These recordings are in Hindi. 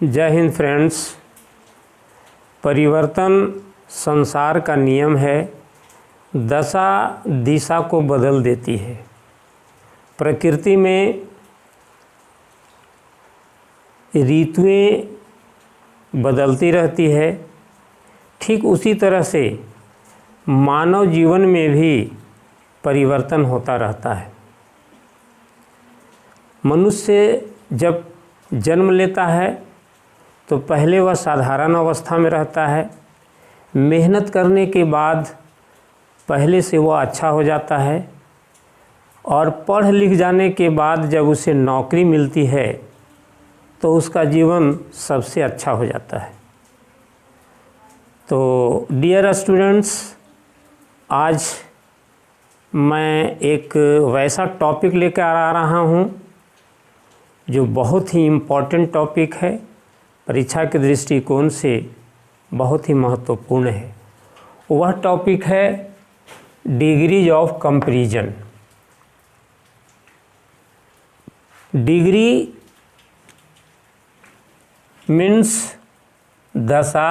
जय हिंद फ्रेंड्स। परिवर्तन संसार का नियम है, दशा दिशा को बदल देती है। प्रकृति में ऋतुएं बदलती रहती है, ठीक उसी तरह से मानव जीवन में भी परिवर्तन होता रहता है। मनुष्य जब जन्म लेता है तो पहले वह साधारण अवस्था में रहता है। मेहनत करने के बाद पहले से वह अच्छा हो जाता है और पढ़ लिख जाने के बाद जब उसे नौकरी मिलती है तो उसका जीवन सबसे अच्छा हो जाता है। तो डियर स्टूडेंट्स, आज मैं एक वैसा टॉपिक लेकर आ रहा हूँ जो बहुत ही इम्पोर्टेंट टॉपिक है, परीक्षा के दृष्टिकोण से बहुत ही महत्वपूर्ण है। वह टॉपिक है degrees of comparison. Degree means दशा,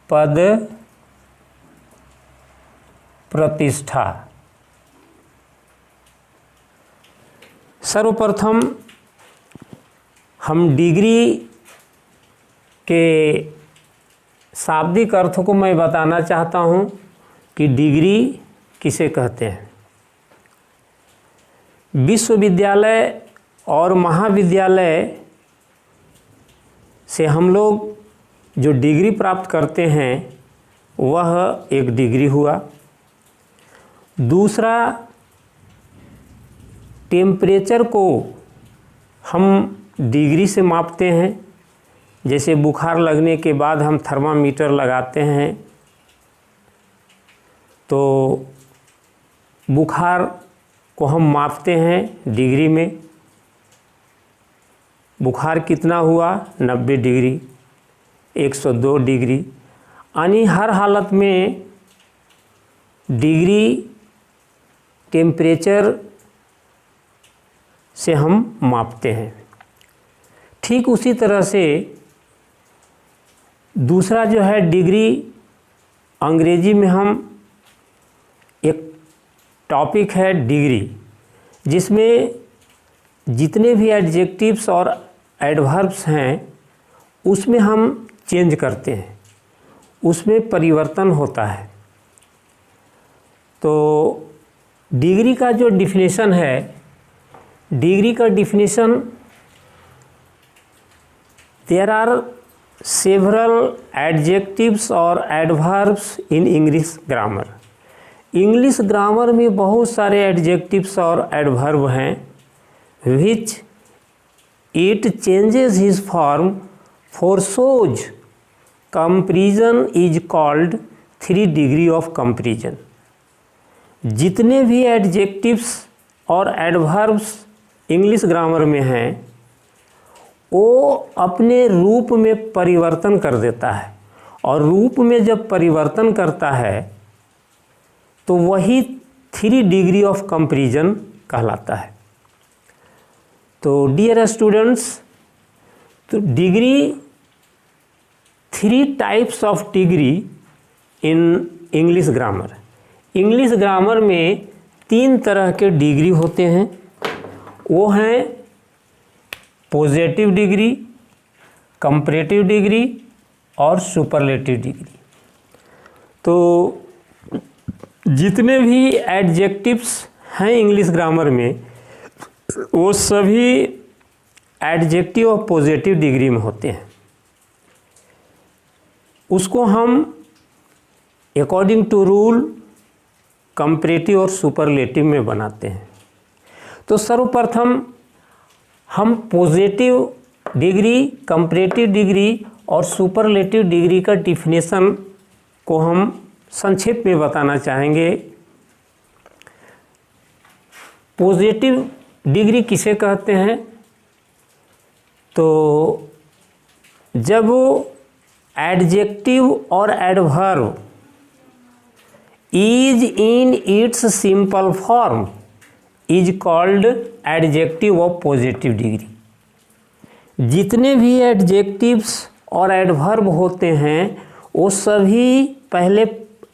पद, प्रतिष्ठा। सर्वप्रथम हम डिग्री के शाब्दिक अर्थ को मैं बताना चाहता हूँ कि डिग्री किसे कहते हैं। विश्वविद्यालय और महाविद्यालय से हम लोग जो डिग्री प्राप्त करते हैं वह एक डिग्री हुआ। दूसरा, टेम्परेचर को हम डिग्री से मापते हैं। जैसे बुखार लगने के बाद हम थर्मामीटर लगाते हैं तो बुखार को हम मापते हैं डिग्री में। बुखार कितना हुआ? 90 डिग्री, 102 डिग्री। यानी हर हालत में डिग्री टेम्परेचर से हम मापते हैं। ठीक उसी तरह से दूसरा जो है डिग्री, अंग्रेजी में हम एक टॉपिक है डिग्री, जिसमें जितने भी एडजेक्टिव्स और एडवर्ब्स हैं उसमें हम चेंज करते हैं, उसमें परिवर्तन होता है। तो डिग्री का जो डिफिनेशन है, डिग्री का definition, there are several adjectives और adverbs in English grammar. English grammar में बहुत सारे एडजेक्टिव्स और एडवर्ब हैं which it changes his form for those comparison is called 3 degree of comparison. जितने भी एडजेक्टिव्स और एडवर्ब्स इंग्लिश ग्रामर में हैं वो अपने रूप में परिवर्तन कर देता है, और रूप में जब परिवर्तन करता है तो वही 3 डिग्री ऑफ कंपैरिजन कहलाता है। तो डियर स्टूडेंट्स, तो degree, 3 types of degree in English grammar. English grammar में 3 तरह के डिग्री होते हैं। वो हैं पॉजिटिव डिग्री, कंपैरेटिव डिग्री और सुपरलेटिव डिग्री। तो जितने भी एडजेक्टिव्स हैं इंग्लिश ग्रामर में वो सभी एडजेक्टिव और पॉजिटिव डिग्री में होते हैं। उसको हम अकॉर्डिंग टू रूल कंपैरेटिव और सुपरलेटिव में बनाते हैं। तो सर्वप्रथम हम पॉजिटिव डिग्री, कंपैरेटिव डिग्री और सुपरलेटिव डिग्री का डिफिनेशन को हम संक्षेप में बताना चाहेंगे। पॉजिटिव डिग्री किसे कहते हैं? तो जब एडजेक्टिव और adverb is in its simple form is called adjective of positive degree. जितने भी एडजेक्टिव्स और एडवर्ब होते हैं वो सभी पहले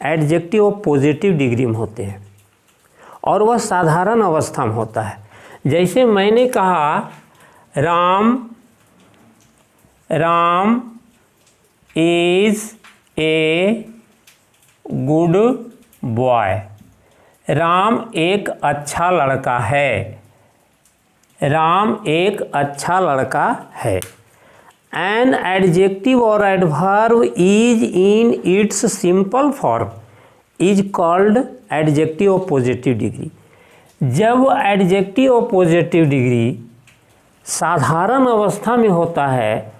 एडजेक्टिव ऑफ पॉजिटिव डिग्री में होते हैं और वह साधारण अवस्था में होता है। जैसे मैंने कहा Ram is a good boy. Ram एक अच्छा लड़का है। राम एक अच्छा लड़का है। एन एडजेक्टिव और adverb is in its simple form is called adjective of positive degree. जब एडजेक्टिव ऑफ पॉजिटिव डिग्री साधारण अवस्था में होता है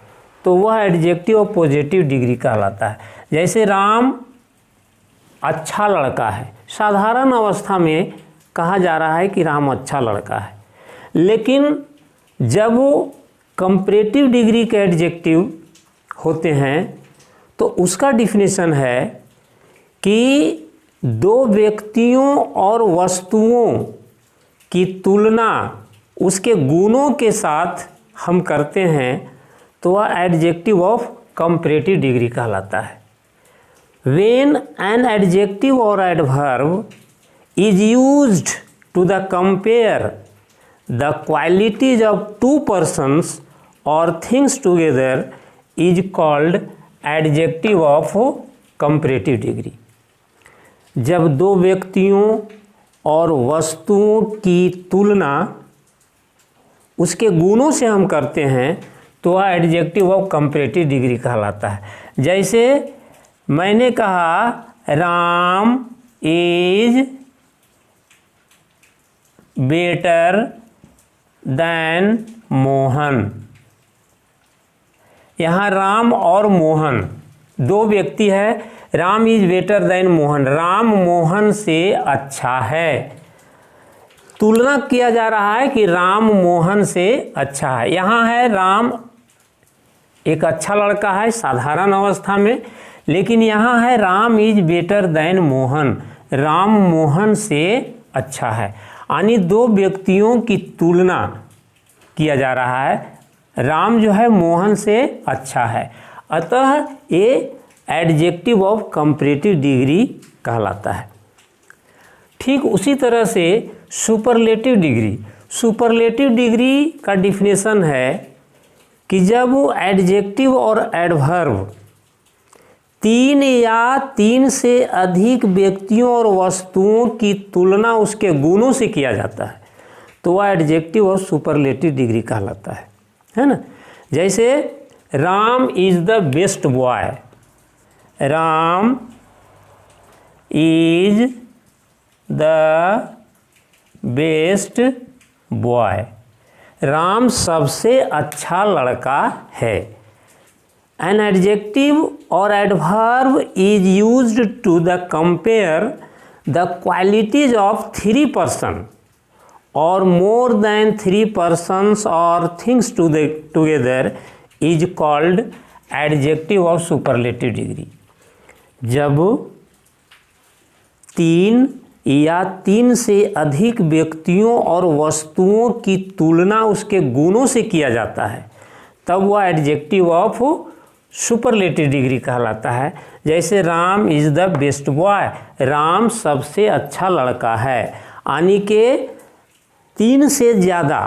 तो वह एडजेक्टिव ऑफ पॉजिटिव डिग्री कहलाता है। जैसे राम अच्छा लड़का है, साधारण अवस्था में कहा जा रहा है कि राम अच्छा लड़का है, लेकिन जब वो कंपैरेटिव डिग्री के एडजेक्टिव होते हैं तो उसका डिफिनेशन है कि दो व्यक्तियों और वस्तुओं की तुलना उसके गुणों के साथ हम करते हैं तो वह एडजेक्टिव ऑफ कंपैरेटिव डिग्री कहलाता है। When an adjective or adverb is used to compare the qualities of two persons or things together is called adjective of comparative degree। जब दो व्यक्तियों और वस्तुओं की तुलना उसके गुणों से हम करते हैं तो वह एडजेक्टिव ऑफ कंपैरेटिव डिग्री कहलाता है। जैसे मैंने कहा Ram is better than Mohan. यहाँ राम और मोहन दो व्यक्ति है। Ram is better than Mohan, Ram Mohan से अच्छा है। तुलना किया जा रहा है कि राम मोहन से अच्छा है। यहाँ है राम एक अच्छा लड़का है साधारण अवस्था में, लेकिन यहाँ है Ram is better than Mohan, Ram Mohan से अच्छा है। यानी दो व्यक्तियों की तुलना किया जा रहा है, राम जो है मोहन से अच्छा है, अतः ये एडजेक्टिव ऑफ कंपैरेटिव डिग्री कहलाता है। ठीक उसी तरह से सुपरलेटिव डिग्री, सुपरलेटिव डिग्री का डिफिनेशन है कि जब एडजेक्टिव और एडवर्ब तीन या तीन से अधिक व्यक्तियों और वस्तुओं की तुलना उसके गुणों से किया जाता है तो वह एडजेक्टिव और सुपरलेटिव डिग्री कहलाता है ना। जैसे Ram is the best boy, Ram is the best boy, Ram सबसे अच्छा लड़का है। An adjective or adverb is used to compare the qualities of three persons or more than three persons or things together is called adjective of superlative degree। जब तीन या तीन से अधिक व्यक्तियों और वस्तुओं की तुलना उसके गुणों से किया जाता है तब वह एडजेक्टिव ऑफ सुपरलेटिव डिग्री कहलाता है। जैसे Ram is the best boy, Ram सबसे अच्छा लड़का है, यानी के तीन से ज़्यादा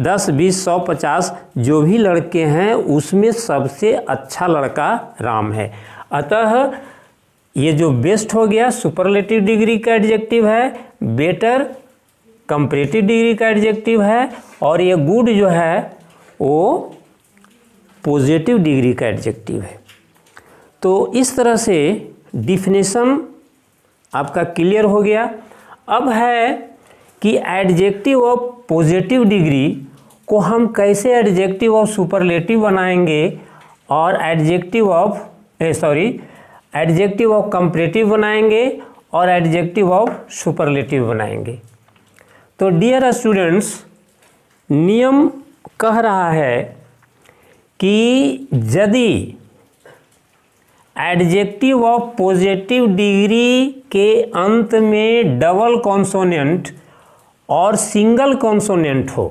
10, 20, 100, 50 जो भी लड़के हैं उसमें सबसे अच्छा लड़का राम है। अतः ये जो बेस्ट हो गया सुपरलेटिव डिग्री का एडजेक्टिव है, बेटर कंपैरेटिव डिग्री का एडजेक्टिव है, और ये गुड जो है वो पॉजिटिव डिग्री का एडजेक्टिव है। तो इस तरह से डिफिनेशन आपका क्लियर हो गया। अब है कि एडजेक्टिव ऑफ पॉजिटिव डिग्री को हम कैसे एडजेक्टिव ऑफ सुपरलेटिव बनाएंगे और एडजेक्टिव ऑफ कंपैरेटिव बनाएंगे और एडजेक्टिव ऑफ सुपरलेटिव बनाएंगे। तो डियर स्टूडेंट्स, नियम कह रहा है कि यदि एडजेक्टिव ऑफ पॉजिटिव डिग्री के अंत में डबल कॉन्सोनेंट और सिंगल कॉन्सोनेंट हो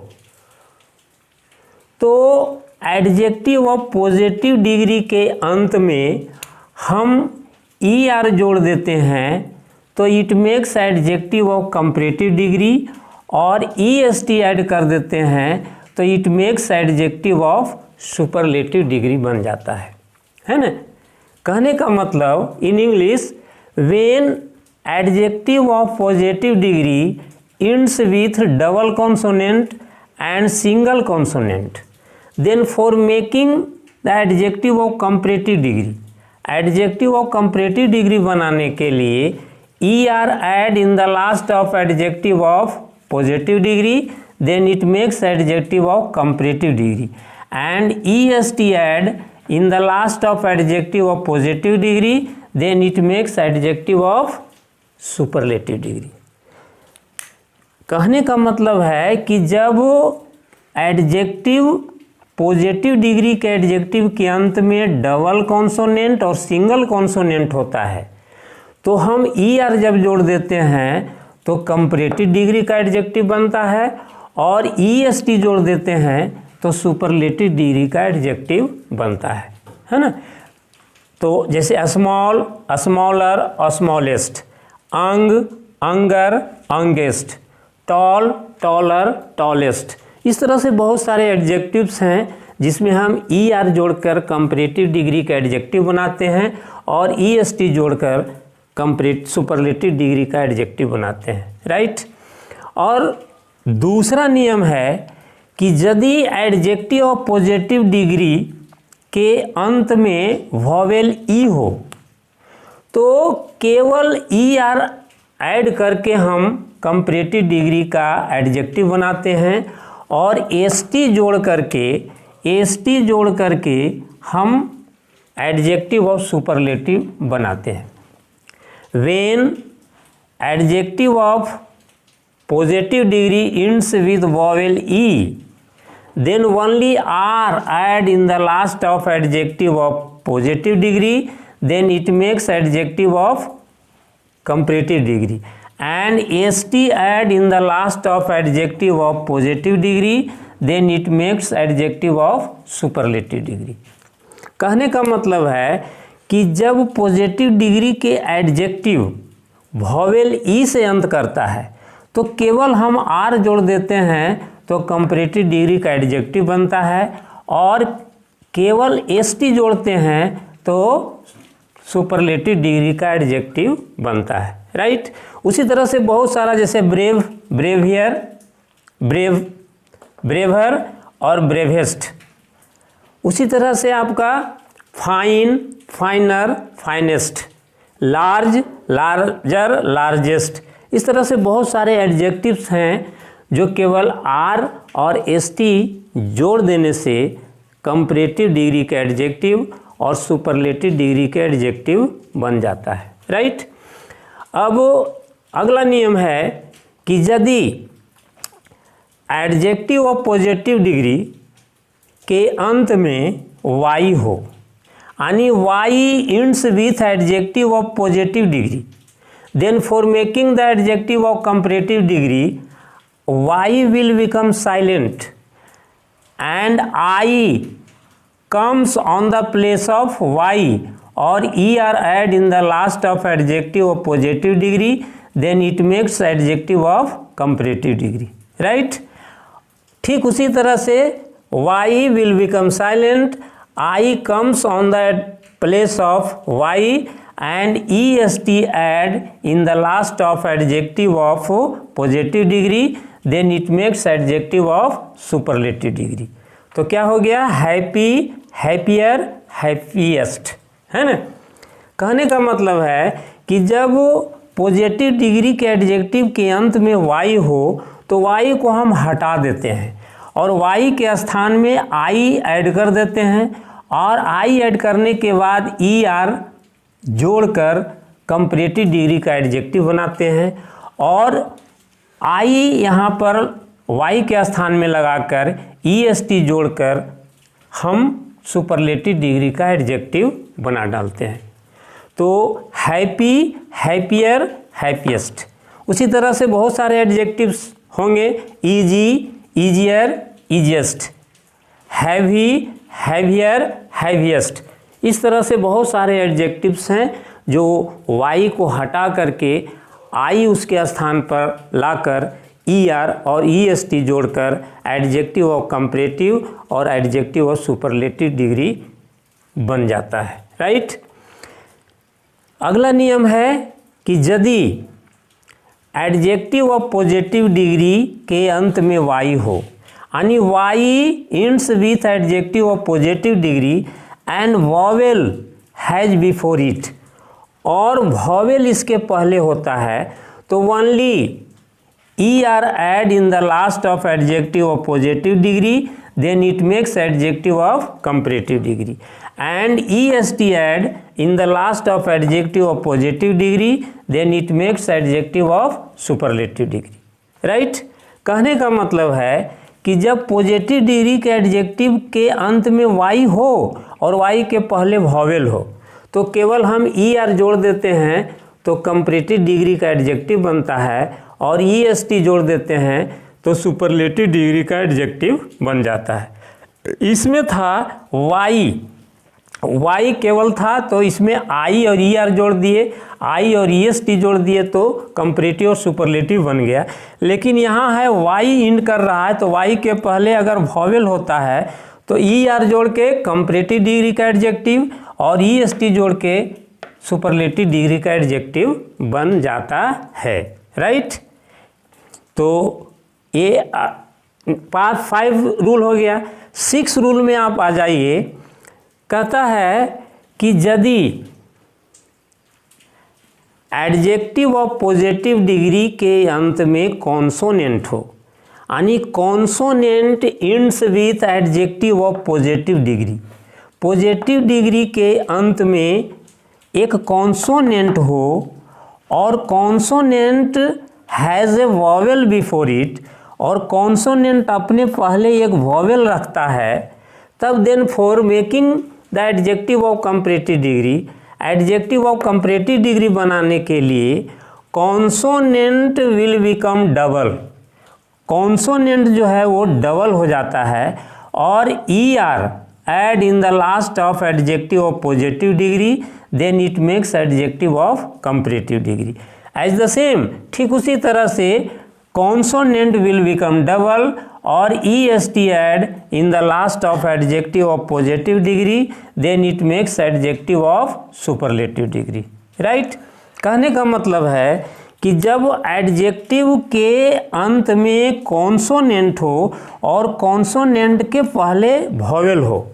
तो एडजेक्टिव ऑफ पॉजिटिव डिग्री के अंत में हम ER जोड़ देते हैं तो it makes adjective of comparative degree, और EST ऐड कर देते हैं तो it makes adjective of superlative degree बन जाता है ना। कहने का मतलब in English, when adjective of positive degree ends with double consonant and single consonant, then for making the adjective of comparative degree, adjective of comparative degree बनाने के लिए ER add in the last of adjective of positive degree, then it makes adjective of comparative degree, and EST add in the last of adjective of positive degree, then it makes adjective of superlative degree। कहने का मतलब है कि जब एडजेक्टिव पॉजिटिव डिग्री के एडजेक्टिव के अंत में डबल कॉन्सोनेंट और सिंगल कॉन्सोनेंट होता है तो हम ER जब जोड़ देते हैं तो कंपैरेटिव डिग्री का एडजेक्टिव बनता है, और EST जोड़ देते हैं तो सुपरलेटिव डिग्री का एडजेक्टिव बनता है ना। तो जैसे स्मॉल, स्मॉलर, स्मॉलेस्ट, अंग, अंगर, अंगेस्ट, टॉल, टॉलर, टॉलेस्ट, इस तरह से बहुत सारे एडजेक्टिव्स हैं जिसमें हम ER जोड़कर कंपैरेटिव डिग्री का एडजेक्टिव बनाते हैं और EST जोड़कर सुपरलेटिव डिग्री का एडजेक्टिव बनाते हैं, राइट। और दूसरा नियम है कि यदि एडजेक्टिव ऑफ पॉजिटिव डिग्री के अंत में वॉवेल E हो तो केवल ER ऐड करके हम कंपैरेटिव डिग्री का एडजेक्टिव बनाते हैं, और ST जोड़ करके हम एडजेक्टिव ऑफ सुपरलेटिव बनाते हैं। When adjective of positive degree ends with vowel E, then only R add in the last of adjective of positive degree, then it makes adjective of comparative degree, and ST add in the last of adjective of positive degree, then it makes adjective of superlative degree। कहने का मतलब है कि जब पॉजिटिव डिग्री के एडजेक्टिव वॉवेल E से अंत करता है तो केवल हम R जोड़ देते हैं तो कंपैरेटिव डिग्री का एडजेक्टिव बनता है, और केवल ST जोड़ते हैं तो सुपरलेटिव डिग्री का एडजेक्टिव बनता है, राइट। उसी तरह से बहुत सारा, जैसे ब्रेव, ब्रेवियर, ब्रेवर और ब्रेवेस्ट। उसी तरह से आपका fine, फाइनर, finest, large, larger, largest, इस तरह से बहुत सारे एडजेक्टिव्स हैं जो केवल R और ST जोड़ देने से कंपैरेटिव डिग्री का एडजेक्टिव और सुपरलेटिव डिग्री का एडजेक्टिव बन जाता है, राइट। अब अगला नियम है कि यदि एडजेक्टिव ऑफ पॉजिटिव डिग्री के अंत में Y हो, यानी Y ends with adjective of positive degree, then for making the adjective of comparative degree Y will become silent and I comes on the place of Y, or ER add in the last of adjective of positive degree, then it makes adjective of comparative degree, right। ठीक उसी तरह से Y will become silent, I comes on the place of Y, and EST add in the last of adjective of positive degree, then it makes adjective of superlative degree। तो क्या हो गया, हैप्पी, हैप्पियर, हैप्पीएस्ट, है ना। कहने का मतलब है कि जब पॉजिटिव डिग्री के एडजेक्टिव के अंत में Y हो तो Y को हम हटा देते हैं और Y के स्थान में I ऐड कर देते हैं, और I ऐड करने के बाद ER जोड़कर कंपैरेटिव डिग्री का एडजेक्टिव बनाते हैं, और I यहाँ पर Y के स्थान में लगाकर EST जोड़कर हम सुपरलेटिव डिग्री का एडजेक्टिव बना डालते हैं। तो हैप्पी, हैप्पियर, हैप्पीएस्ट। उसी तरह से बहुत सारे एडजेक्टिव्स होंगे, easy, easier, easiest, heavy, heavier, heaviest. इस तरह से बहुत सारे एडजेक्टिव्स हैं जो वाई को हटा करके आई उसके स्थान पर लाकर ईआर और ईएसटी जोड़कर एडजेक्टिव ऑफ कंपैरेटिव और एडजेक्टिव ऑफ सुपरलेटिव डिग्री बन जाता है, राइट। अगला नियम है कि यदि एडजेक्टिव ऑफ पॉजिटिव डिग्री के अंत में वाई हो, यानी Y ends with adjective of positive degree and vowel has before it, और वॉवेल इसके पहले होता है, तो only ER add in the last of adjective of positive degree, then it makes adjective of comparative degree, and EST add in the last of adjective of positive degree, then it makes adjective of superlative degree, right। कहने का मतलब है कि जब पॉजिटिव डिग्री के एडजेक्टिव के अंत में वाई हो और वाई के पहले वॉवेल हो, तो केवल हम ER जोड़ देते हैं तो कंपैरेटिव डिग्री का एडजेक्टिव बनता है, और EST जोड़ देते हैं तो सुपरलेटिव डिग्री का एडजेक्टिव बन जाता है। इसमें था वाई केवल था, तो इसमें आई और ER जोड़ दिए, आई और EST जोड़ दिए तो कंपैरेटिव और सुपरलेटिव बन गया। लेकिन यहाँ है वाई इंड कर रहा है, तो वाई के पहले अगर वॉवेल होता है तो ER जोड़ के कंपैरेटिव डिग्री का एडजेक्टिव और EST जोड़ के सुपरलेटिव डिग्री का एडजेक्टिव बन जाता है, राइट। तो ये पार्ट 5 रूल हो गया। 6 रूल में आप आ जाइए। कहता है कि यदि एडजेक्टिव ऑफ पॉजिटिव डिग्री के अंत में कॉन्सोनेंट हो, यानी consonant ends with adjective of positive degree, positive degree के अंत में एक कॉन्सोनेंट हो और consonant has a vowel before it, और कॉन्सोनेंट अपने पहले एक वॉवेल रखता है, तब then for making the adjective of comparative degree, adjective of comparative degree बनाने के लिए consonant will become double, consonant जो है वो डबल हो जाता है, और ER add in the last of adjective of positive degree, then it makes adjective of comparative degree. As the same, ठीक उसी तरह से कॉन्सोनेंट विल बिकम डबल और EST add in the last of adjective of positive degree, then it makes adjective of superlative degree, right. कहने का मतलब है कि जब एडजेक्टिव के अंत में कॉन्सोनेंट हो और कॉन्सोनेंट के पहले वॉवेल हो,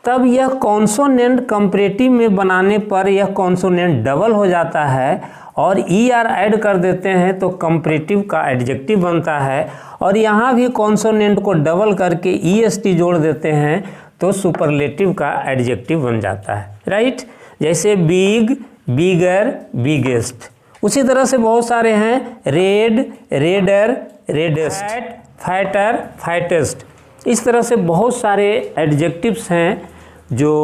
तब यह कॉन्सोनेंट कंपैरेटिव में बनाने पर यह कॉन्सोनेंट डबल हो जाता है, और ER ऐड कर देते हैं तो कंपैरेटिव का एडजेक्टिव बनता है, और यहाँ भी कॉन्सोनेंट को डबल करके EST जोड़ देते हैं तो सुपरलेटिव का एडजेक्टिव बन जाता है, राइट। जैसे बिग, बिगर, बिगेस्ट। उसी तरह से बहुत सारे हैं, red, redder, reddest, fat, fatter, fattest. इस तरह से बहुत सारे एडजेक्टिव्स हैं जो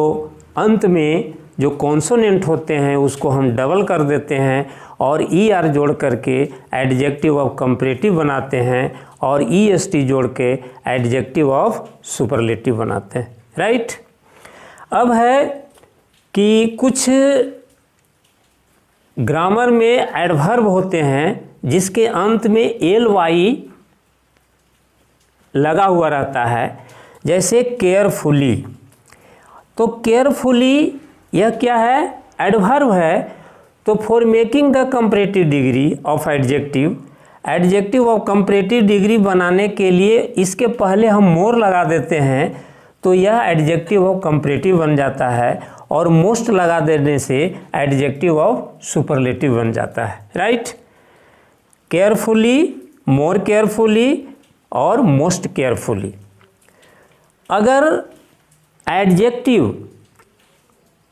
अंत में जो कॉन्सोनेंट होते हैं उसको हम डबल कर देते हैं और ER जोड़ करके एडजेक्टिव ऑफ कंपैरेटिव बनाते हैं और EST जोड़ के एडजेक्टिव ऑफ सुपरलेटिव बनाते हैं, राइट। अब है कि कुछ ग्रामर में एडवर्ब होते हैं जिसके अंत में ly लगा हुआ रहता है, जैसे केयरफुली। तो केयरफुली यह क्या है? एडवर्ब है। तो for making the comparative degree of adjective, adjective of comparative degree बनाने के लिए इसके पहले हम मोर लगा देते हैं तो यह एडजेक्टिव ऑफ कंपैरेटिव बन जाता है, और मोस्ट लगा देने से एडजेक्टिव ऑफ सुपरलेटिव बन जाता है, राइट। केयरफुली, मोर केयरफुली और मोस्ट केयरफुली। अगर एडजेक्टिव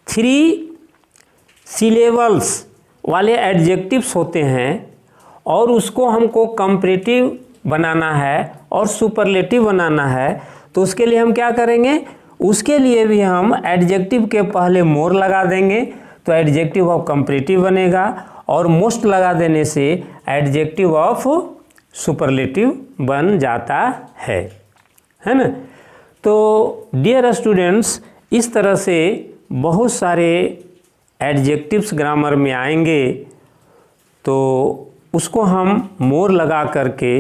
3 सिलेबल्स वाले एडजेक्टिव्स होते हैं और उसको हमको कंपैरेटिव बनाना है और सुपरलेटिव बनाना है, तो उसके लिए हम क्या करेंगे? उसके लिए भी हम एडजेक्टिव के पहले मोर लगा देंगे तो एडजेक्टिव ऑफ कंपैरेटिव बनेगा, और मोस्ट लगा देने से एडजेक्टिव ऑफ सुपरलेटिव बन जाता है ना। तो डियर स्टूडेंट्स, इस तरह से बहुत सारे एडजेक्टिव्स ग्रामर में आएंगे, तो उसको हम मोर लगा करके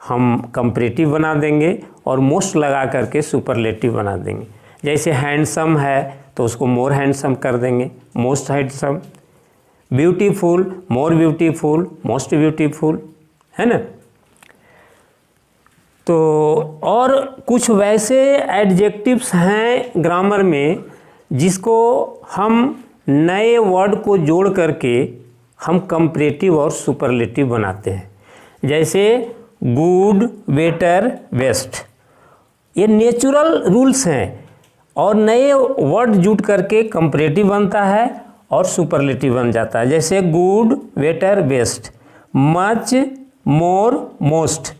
हम कंपैरेटिव बना देंगे और मोस्ट लगा करके सुपरलेटिव बना देंगे। जैसे हैंडसम है तो उसको मोर हैंडसम कर देंगे, most handsome. Beautiful, more beautiful, most beautiful, है ना। तो और कुछ वैसे एडजेक्टिव्स हैं ग्रामर में जिसको हम नए वर्ड को जोड़ करके हम कंपैरेटिव और सुपरलेटिव बनाते हैं। जैसे गुड, बेटर, बेस्ट, ये नेचुरल रूल्स हैं और नए वर्ड जुट करके कंपैरेटिव बनता है और सुपरलेटिव बन जाता है। जैसे गुड, बेटर, बेस्ट, मच, मोर, मोस्ट,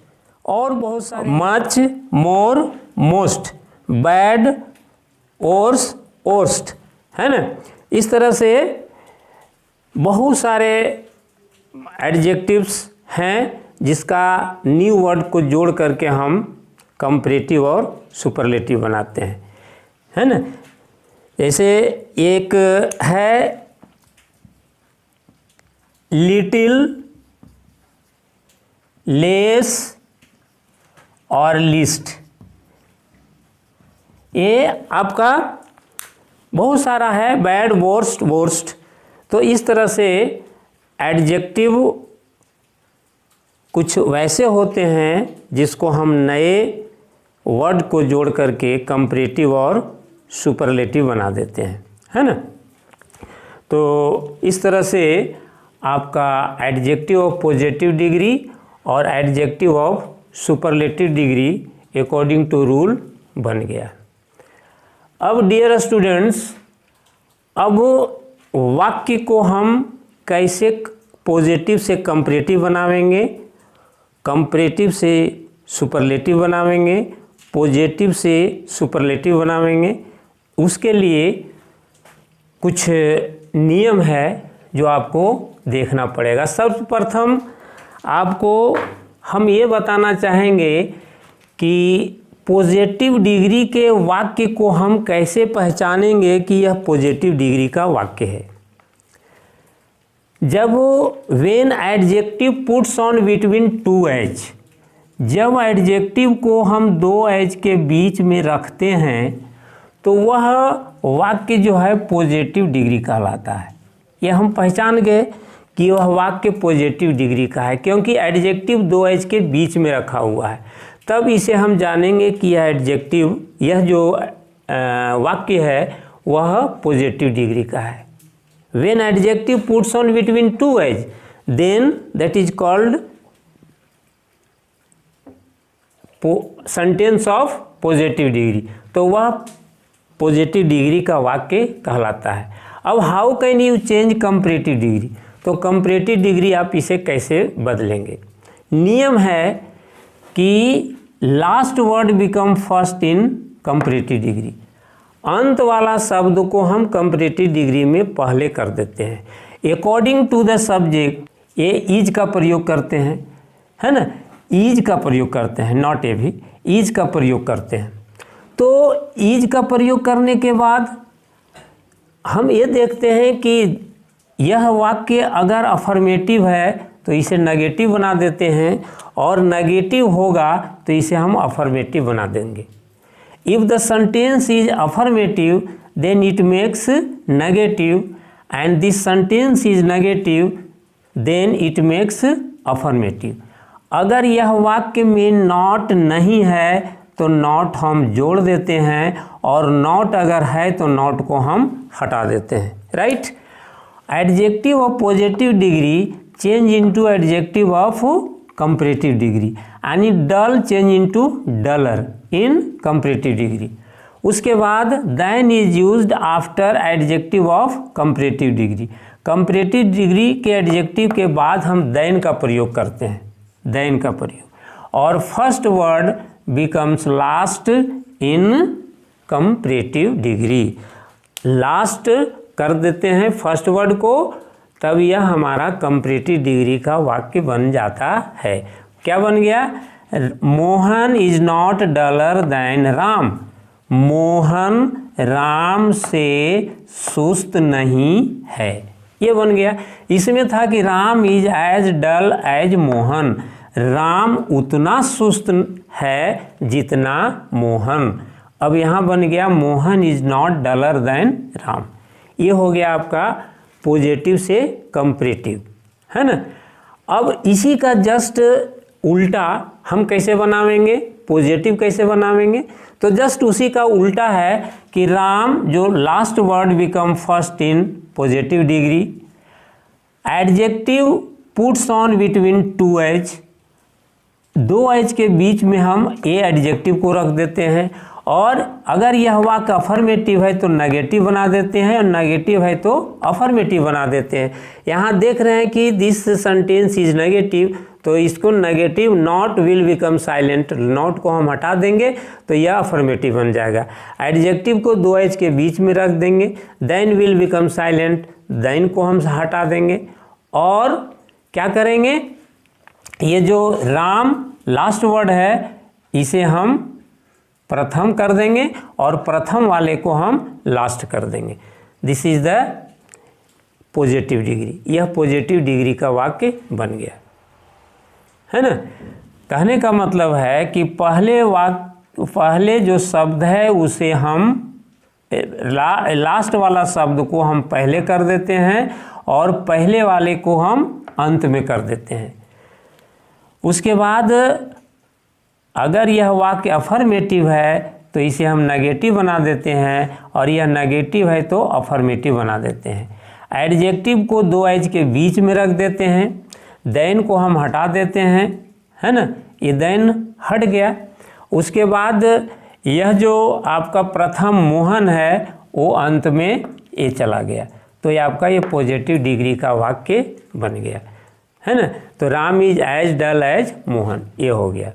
और बहुत सारे मच, मोर, मोस्ट, बैड, वर्स, वर्स्ट, है ना। इस तरह से बहुत सारे एडजेक्टिव्स हैं जिसका न्यू वर्ड को जोड़ करके हम कंपैरेटिव और सुपरलेटिव बनाते हैं, है ना। जैसे एक है लिटिल, लेस और लिस्ट। ये आपका बहुत सारा है, बैड, वर्स्ट, वर्स्ट। तो इस तरह से एडजेक्टिव कुछ वैसे होते हैं जिसको हम नए वर्ड को जोड़ करके कंपैरेटिव और सुपरलेटिव बना देते हैं, है ना। तो इस तरह से आपका एडजेक्टिव ऑफ पॉजिटिव डिग्री और adjective of superlative degree according to rule बन गया। अब डियर स्टूडेंट्स, अब वाक्य को हम कैसे पॉजिटिव से कंपैरेटिव बनावेंगे, कंपैरेटिव से सुपरलेटिव बनावेंगे, पॉजिटिव से सुपरलेटिव बनावेंगे, उसके लिए कुछ नियम है जो आपको देखना पड़ेगा। सर्वप्रथम आपको हम ये बताना चाहेंगे कि पॉजिटिव डिग्री के वाक्य को हम कैसे पहचानेंगे कि यह पॉजिटिव डिग्री का वाक्य है। जब when adjective puts on between two as, जब एडजेक्टिव को हम दो एज के बीच में रखते हैं तो वह वाक्य जो है पॉजिटिव डिग्री कहलाता है। यह हम पहचान गए कि वह वाक्य पॉजिटिव डिग्री का है, क्योंकि एडजेक्टिव दो एज के बीच में रखा हुआ है। तब इसे हम जानेंगे कि यह एडजेक्टिव, यह जो वाक्य है वह पॉजिटिव डिग्री का है। When adjective puts on between two edge, then that is called sentence of positive degree। तो वह पॉजिटिव डिग्री का वाक्य कहलाता है। अब how can you change comparative degree, तो कंपैरेटिव डिग्री आप इसे कैसे बदलेंगे। नियम है कि लास्ट वर्ड बिकम फर्स्ट इन कंपैरेटिव डिग्री, अंत वाला शब्द को हम कंपैरेटिव डिग्री में पहले कर देते हैं। अकॉर्डिंग टू द सब्जेक्ट, ये इज का प्रयोग करते हैं, है ना, इज का प्रयोग करते हैं, नॉट ए भी, इज का प्रयोग करते हैं। तो इज का प्रयोग करने के बाद हम ये देखते हैं कि यह वाक्य अगर अफर्मेटिव है तो इसे नेगेटिव बना देते हैं, और नेगेटिव होगा तो इसे हम अफर्मेटिव बना देंगे। If the sentence is affirmative, then it makes negative, and this sentence is negative, then it makes affirmative। अगर यह वाक्य में नॉट नहीं है तो नॉट हम जोड़ देते हैं, और नॉट अगर है तो नॉट को हम हटा देते हैं, right. Adjective of positive degree change into adjective of comparative degree, यानी dull change into duller in comparative degree. उसके बाद than is used after adjective of comparative degree. Comparative degree के एडजेक्टिव के बाद हम देन का प्रयोग करते हैं, देन का प्रयोग, और first word becomes last in comparative degree. Last कर देते हैं फर्स्ट वर्ड को, तब यह हमारा कंपैरेटिव डिग्री का वाक्य बन जाता है। क्या बन गया? Mohan is not duller than Ram. Mohan Ram से सुस्त नहीं है, ये बन गया। इसमें था कि Ram is as dull as Mohan. Ram उतना सुस्त है जितना मोहन। अब यहाँ बन गया Mohan is not duller than Ram. ये हो गया आपका पॉजिटिव से कंपैरेटिव, है ना। अब इसी का जस्ट उल्टा हम कैसे बनावेंगे, पॉजिटिव कैसे बनावेंगे? तो जस्ट उसी का उल्टा है कि राम जो last word become first in positive degree, adjective puts on between two as, दो एज के बीच में हम ए एडजेक्टिव को रख देते हैं, और अगर यह वाक्य अफर्मेटिव है तो नेगेटिव बना देते हैं, और नेगेटिव है तो अफर्मेटिव बना देते हैं। यहाँ देख रहे हैं कि दिस सेंटेंस इज नेगेटिव, तो इसको negative not will become silent, not को हम हटा देंगे तो यह अफर्मेटिव बन जाएगा। एडजेक्टिव को दो एज के बीच में रख देंगे, than will become silent, than को हम हटा देंगे, और क्या करेंगे, ये जो राम लास्ट वर्ड है इसे हम प्रथम कर देंगे और प्रथम वाले को हम लास्ट कर देंगे। This is the positive degree. यह पॉजिटिव डिग्री का वाक्य बन गया, है ना। कहने का मतलब है कि पहले जो शब्द है उसे हम लास्ट वाला शब्द को हम पहले कर देते हैं और पहले वाले को हम अंत में कर देते हैं। उसके बाद अगर यह वाक्य अफर्मेटिव है तो इसे हम नेगेटिव बना देते हैं, और यह नेगेटिव है तो अफर्मेटिव बना देते हैं। एडजेक्टिव को दो एज के बीच में रख देते हैं, देन को हम हटा देते हैं, है ना, ये देन हट गया। उसके बाद यह जो आपका प्रथम मोहन है वो अंत में ए चला गया, तो ये आपका ये पॉजिटिव डिग्री का वाक्य बन गया, है ना। तो Ram is as dull as Mohan, ये हो गया।